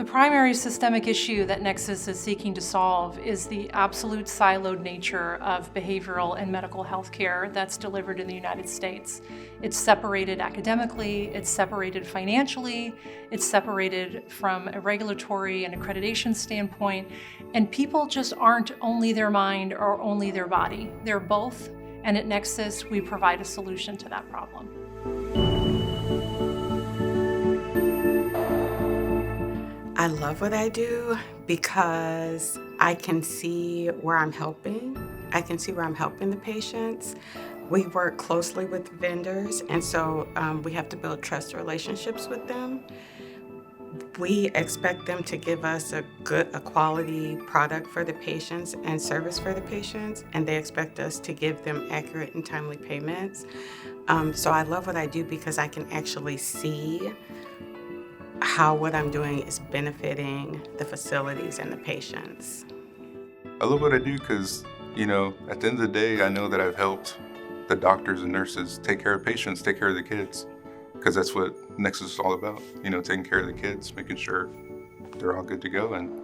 primary systemic issue that Nexus is seeking to solve is the absolute siloed nature of behavioral and medical health care that's delivered in the United States. It's separated academically, it's separated financially, it's separated from a regulatory and accreditation standpoint, and people just aren't only their mind or only their body. They're both, and at Nexus, we provide a solution to that problem. I love what I do because I can see where I'm helping. I can see where I'm helping the patients. We work closely with vendors, and so we have to build trust relationships with them. We expect them to give us a quality product for the patients and service for the patients, and they expect us to give them accurate and timely payments. So I love what I do because I can actually see how what I'm doing is benefiting the facilities and the patients. I love what I do because, at the end of the day, I know that I've helped the doctors and nurses take care of patients, take care of the kids, because that's what Nexus is all about, taking care of the kids, making sure they're all good to go. And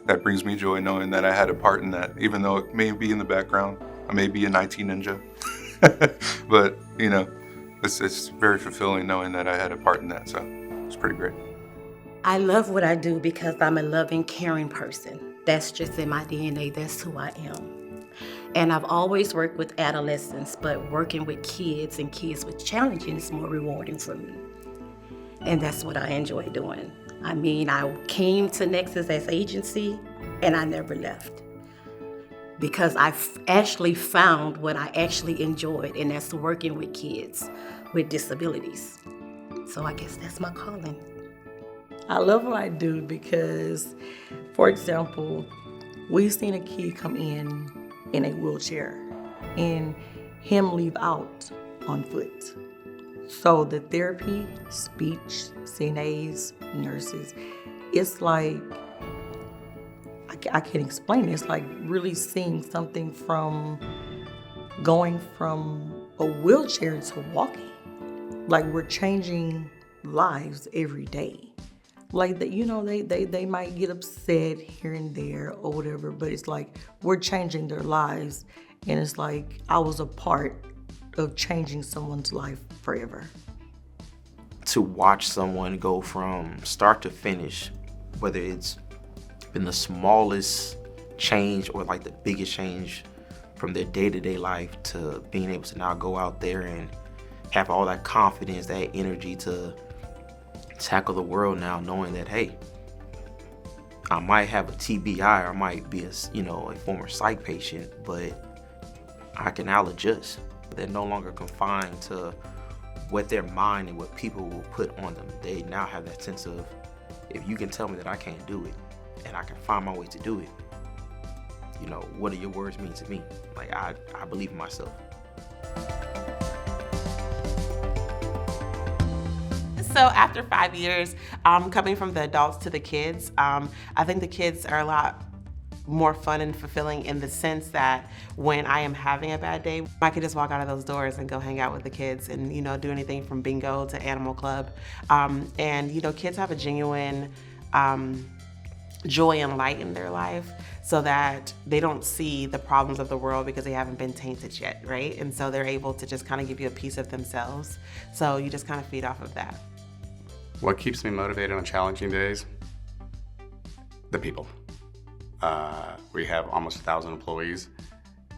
that brings me joy knowing that I had a part in that, even though it may be in the background, I may be an IT ninja, but, it's very fulfilling knowing that I had a part in that, so it's pretty great. I love what I do because I'm a loving, caring person. That's just in my DNA. That's who I am. And I've always worked with adolescents, but working with kids and kids with challenges is more rewarding for me. And that's what I enjoy doing. I came to Nexus as agency, and I never left. Because I've actually found what I actually enjoyed, and that's working with kids with disabilities. So I guess that's my calling. I love what I do because, for example, we've seen a kid come in a wheelchair and him leave out on foot. So the therapy, speech, CNAs, nurses, it's like, I can't explain it. It's like really seeing something from going from a wheelchair to walking. Like we're changing lives every day. Like that, they might get upset here and there or whatever, but it's like we're changing their lives, and it's like I was a part of changing someone's life forever. To watch someone go from start to finish, whether it's been the smallest change or like the biggest change from their day-to-day life to being able to now go out there and have all that confidence, that energy to tackle the world now, knowing that, hey, I might have a TBI or I might be a former psych patient, but I can now adjust. They're no longer confined to what their mind and what people will put on them. They now have that sense of, if you can tell me that I can't do it and I can find my way to do it, what do your words mean to me? Like, I believe in myself. So after 5 years, coming from the adults to the kids, I think the kids are a lot more fun and fulfilling in the sense that when I am having a bad day, I can just walk out of those doors and go hang out with the kids and, do anything from bingo to animal club. And kids have a genuine joy and light in their life so that they don't see the problems of the world because they haven't been tainted yet, right? And so they're able to just kind of give you a piece of themselves. So you just kind of feed off of that. What keeps me motivated on challenging days? The people. We have almost 1,000 employees,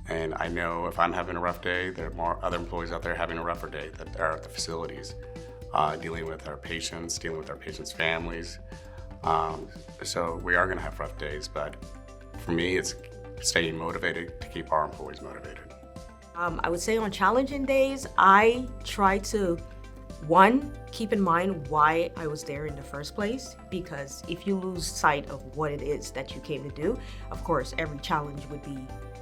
and I know if I'm having a rough day, there are more other employees out there having a rougher day that are at the facilities, dealing with our patients, dealing with our patients' families. So we are going to have rough days, but for me, it's staying motivated to keep our employees motivated. I would say on challenging days, I try to, one, keep in mind why I was there in the first place, because if you lose sight of what it is that you came to do, of course, every challenge would be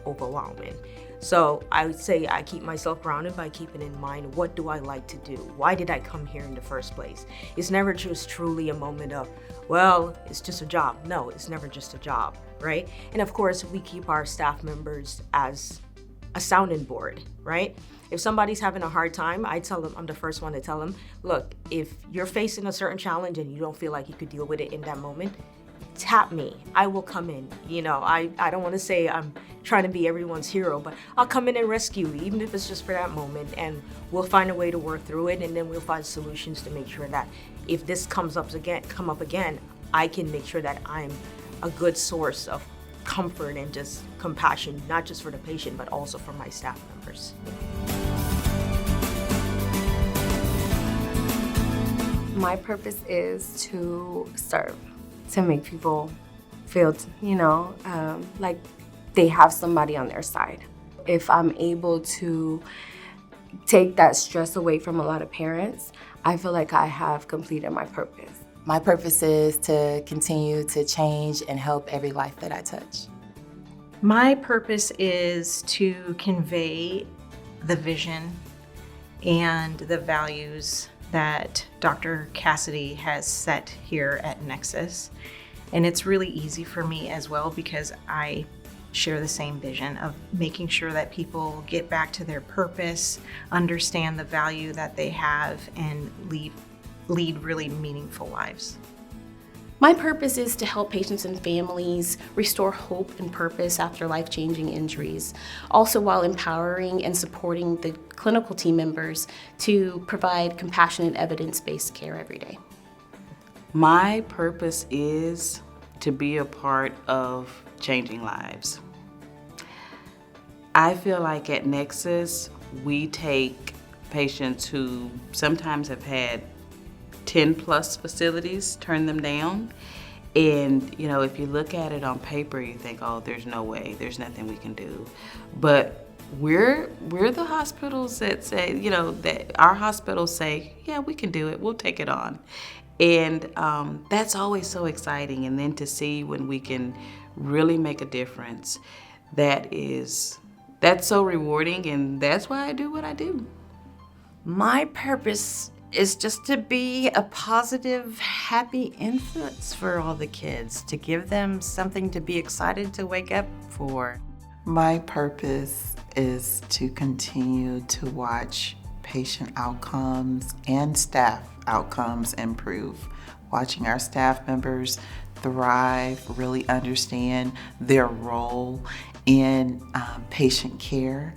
overwhelming. So I would say I keep myself grounded by keeping in mind, what do I like to do? Why did I come here in the first place? It's never just truly a moment of, well, it's just a job. No, it's never just a job, right? And of course, we keep our staff members as a sounding board, right? If somebody's having a hard time, I tell them, I'm the first one to tell them, look, if you're facing a certain challenge and you don't feel like you could deal with it in that moment, tap me. I will come in. You know, I don't want to say I'm trying to be everyone's hero, but I'll come in and rescue you, even if it's just for that moment, and we'll find a way to work through it, and then we'll find solutions to make sure that if this come up again, I can make sure that I'm a good source of comfort and just compassion, not just for the patient, but also for my staff members. My purpose is to serve, to make people feel, like they have somebody on their side. If I'm able to take that stress away from a lot of parents, I feel like I have completed my purpose. My purpose is to continue to change and help every life that I touch. My purpose is to convey the vision and the values that Dr. Cassidy has set here at Nexus. And it's really easy for me as well because I share the same vision of making sure that people get back to their purpose, understand the value that they have, and lead really meaningful lives. My purpose is to help patients and families restore hope and purpose after life-changing injuries, also while empowering and supporting the clinical team members to provide compassionate, evidence-based care every day. My purpose is to be a part of changing lives. I feel like at Nexus, we take patients who sometimes have had 10 plus facilities, turn them down. And, if you look at it on paper, you think, oh, there's no way, there's nothing we can do. But we're the hospitals that say, that our hospitals say, yeah, we can do it, we'll take it on. And that's always so exciting. And then to see when we can really make a difference, that's so rewarding, and that's why I do what I do. My purpose is just to be a positive, happy influence for all the kids, to give them something to be excited to wake up for. My purpose is to continue to watch patient outcomes and staff outcomes improve. Watching our staff members thrive, really understand their role in patient care,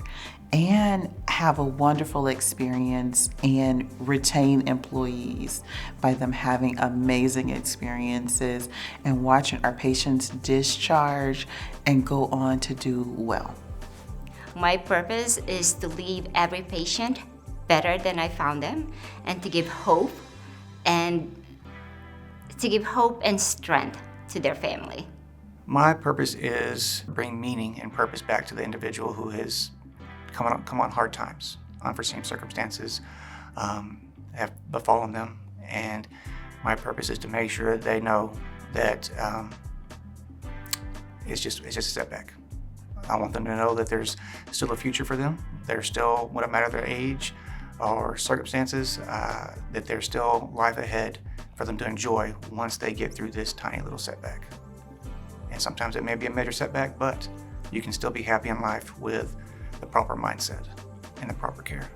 and have a wonderful experience and retain employees by them having amazing experiences and watching our patients discharge and go on to do well. My purpose is to leave every patient better than I found them, and to give hope and strength to their family. My purpose is to bring meaning and purpose back to the individual who has come on hard times, unforeseen circumstances have befallen them, and my purpose is to make sure that they know that it's just a setback. I want them to know that there's still a future for them. There's still, no matter their age or circumstances, that there's still life ahead for them to enjoy once they get through this tiny little setback. And sometimes it may be a major setback, but you can still be happy in life with the proper mindset and the proper care.